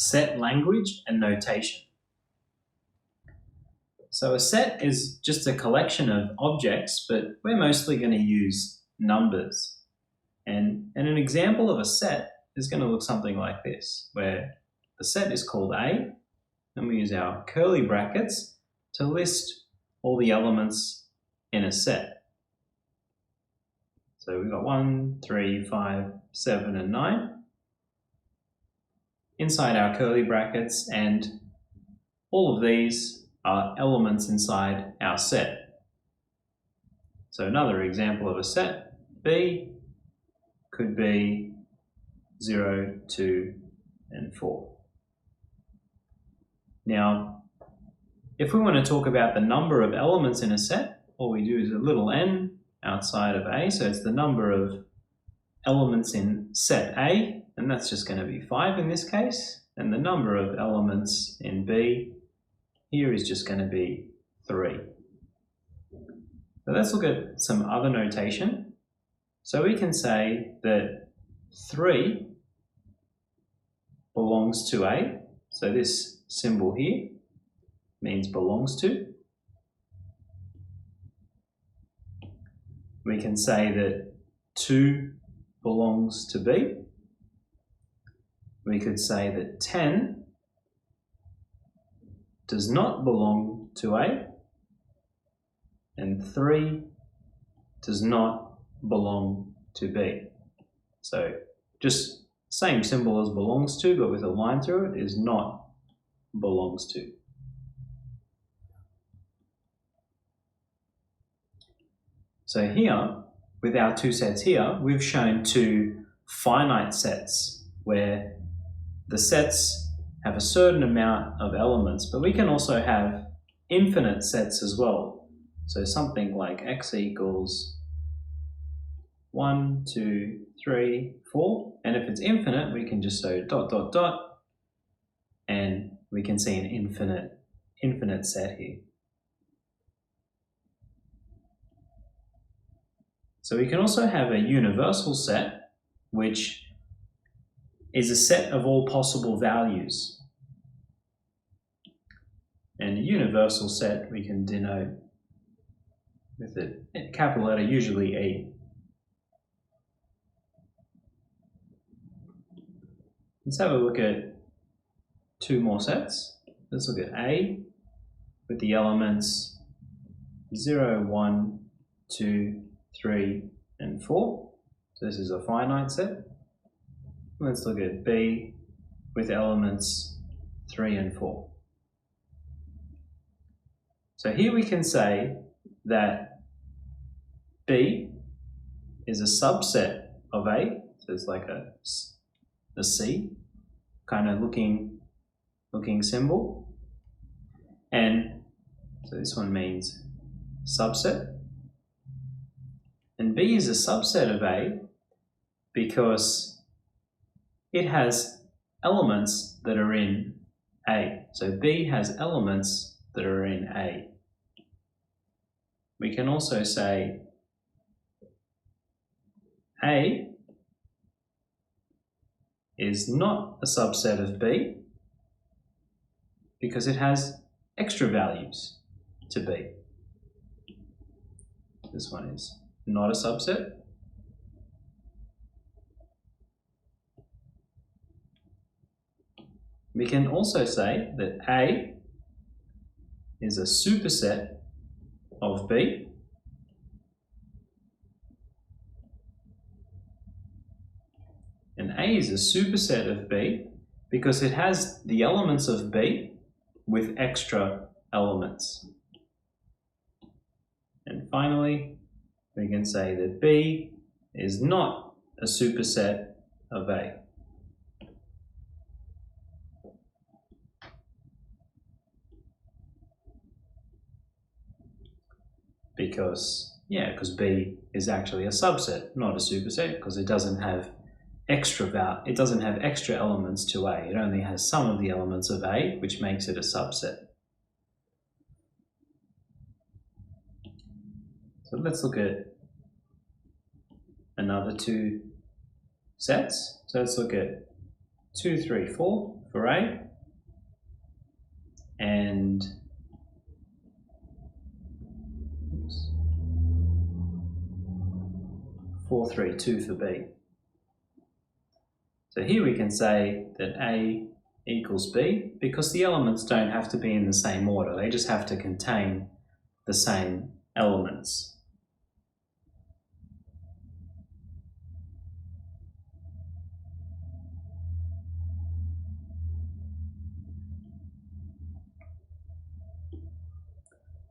set language and notation. So a set is just a collection of objects, but we're mostly going to use numbers. And an example of a set is going to look something like this, where the set is called A, and we use our curly brackets to list all the elements in a set. So we've got 1, 3, 5, 7, and 9 inside our curly brackets, and all of these are elements inside our set. So another example of a set, B, could be 0, 2, and 4. Now, if we want to talk about the number of elements in a set, all we do is a little n outside of A, so it's the number of elements in set A, and that's just going to be 5 in this case, and the number of elements in B here is just going to be 3. So let's look at some other notation. So we can say that 3 belongs to A, so this symbol here means belongs to. We can say that 2 belongs to B. We could say that 10 does not belong to A, and 3 does not belong to B. So just same symbol as belongs to, but with a line through it, is not belongs to. So here, with our two sets here, we've shown two finite sets where the sets have a certain amount of elements, but we can also have infinite sets as well. So something like x equals 1, 2, 3, 4, and if it's infinite, we can just say ... and we can see an infinite set here. So we can also have a universal set, which is a set of all possible values. And a universal set we can denote with a capital letter, usually E. Let's have a look at two more sets. Let's look at A with the elements 0, 1, 2, 3, and 4. So this is a finite set. Let's look at B with elements 3 and 4. So here we can say that B is a subset of A, so it's like a C kind of looking symbol, and so this one means subset, and B is a subset of A because it has elements that are in A. So B has elements that are in A. We can also say A is not a subset of B because it has extra values to B. This one is not a subset. We can also say that A is a superset of B, and A is a superset of B because it has the elements of B with extra elements. And finally, we can say that B is not a superset of A. Because B is actually a subset, not a superset, because it doesn't have extra elements to A. It only has some of the elements of A, which makes it a subset. So let's look at another two sets. So let's look at 2, 3, 4 for A, and 4, 3, 2 for B. So here we can say that A equals B because the elements don't have to be in the same order, they just have to contain the same elements.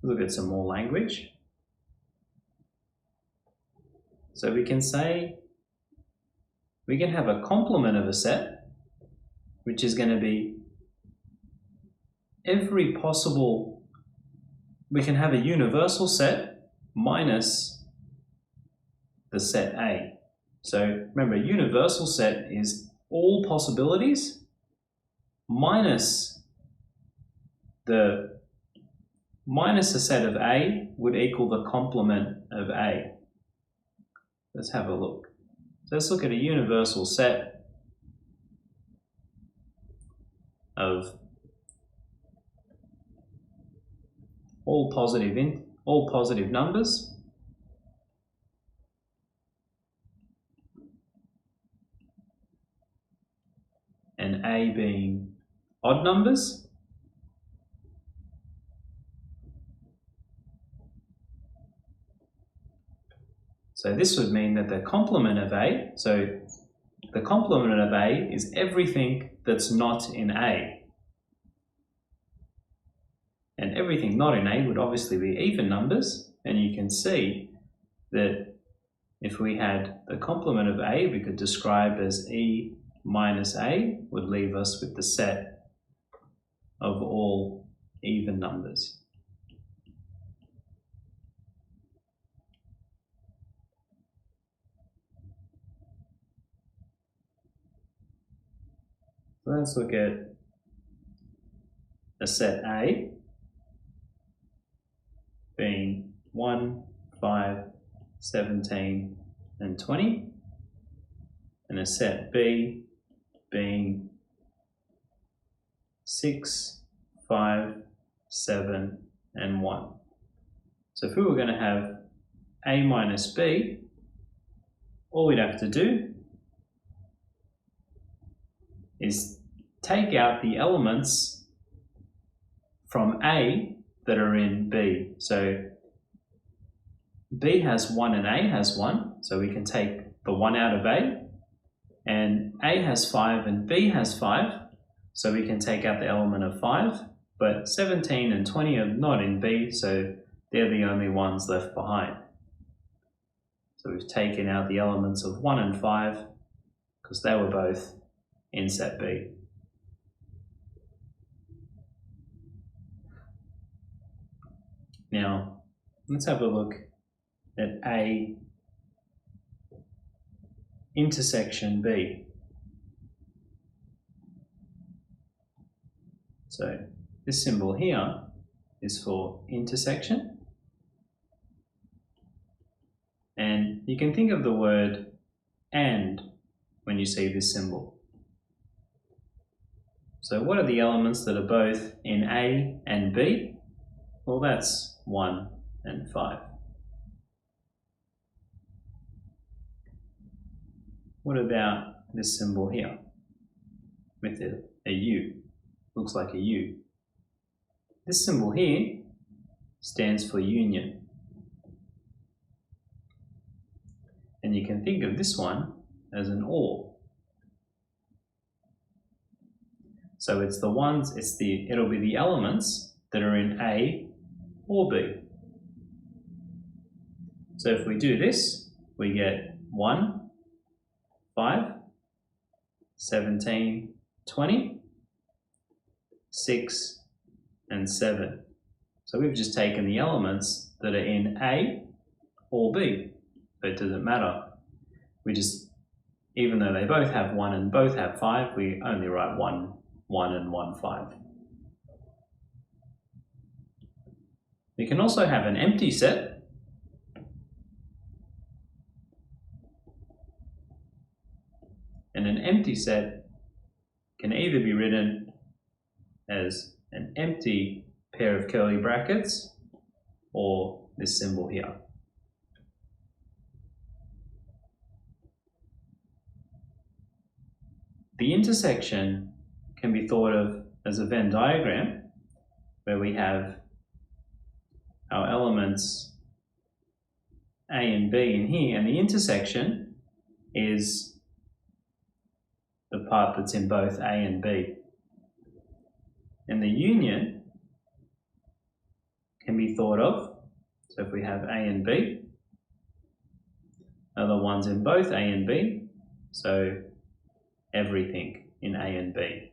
Look at some more language. So we can say we can have a complement of a set, which is going to be every possible, we can have a universal set minus the set A. So remember, a universal set is all possibilities minus the set of A would equal the complement of A. Let's have a look. So let's look at a universal set of all positive numbers and A being odd numbers. So this would mean that the complement of A, so the complement of A is everything that's not in A. And everything not in A would obviously be even numbers, and you can see that if we had the complement of A, we could describe as E minus A would leave us with the set of all even numbers. So let's look at a set A being 1, 5, 17, and 20, and a set B being 6, 5, 7, and 1. So if we were going to have A minus B, all we'd have to do is take out the elements from A that are in B. So B has 1 and A has 1, so we can take the 1 out of A, and A has 5 and B has 5, so we can take out the element of 5, but 17 and 20 are not in B, so they're the only ones left behind. So we've taken out the elements of 1 and 5 because they were both in set B. Now, let's have a look at A intersection B. So this symbol here is for intersection. And you can think of the word "and" when you see this symbol. So what are the elements that are both in A and B? Well, that's 1 and 5. What about this symbol here with a U? Looks like a U. This symbol here stands for union. And you can think of this one as an OR. So it's the ones, it'll be the elements that are in A or B. So if we do this, we get 1, 5, 17, 20, 6, and 7. So we've just taken the elements that are in A or B. But it doesn't matter. We just, even though they both have 1 and both have 5, we only write 1, 1 and 1, 5. We can also have an empty set. And an empty set can either be written as an empty pair of curly brackets or this symbol here. The intersection can be thought of as a Venn diagram where we have our elements A and B in here, and the intersection is the part that's in both A and B. And the union can be thought of, so if we have A and B, are the ones in both A and B, so everything in A and B.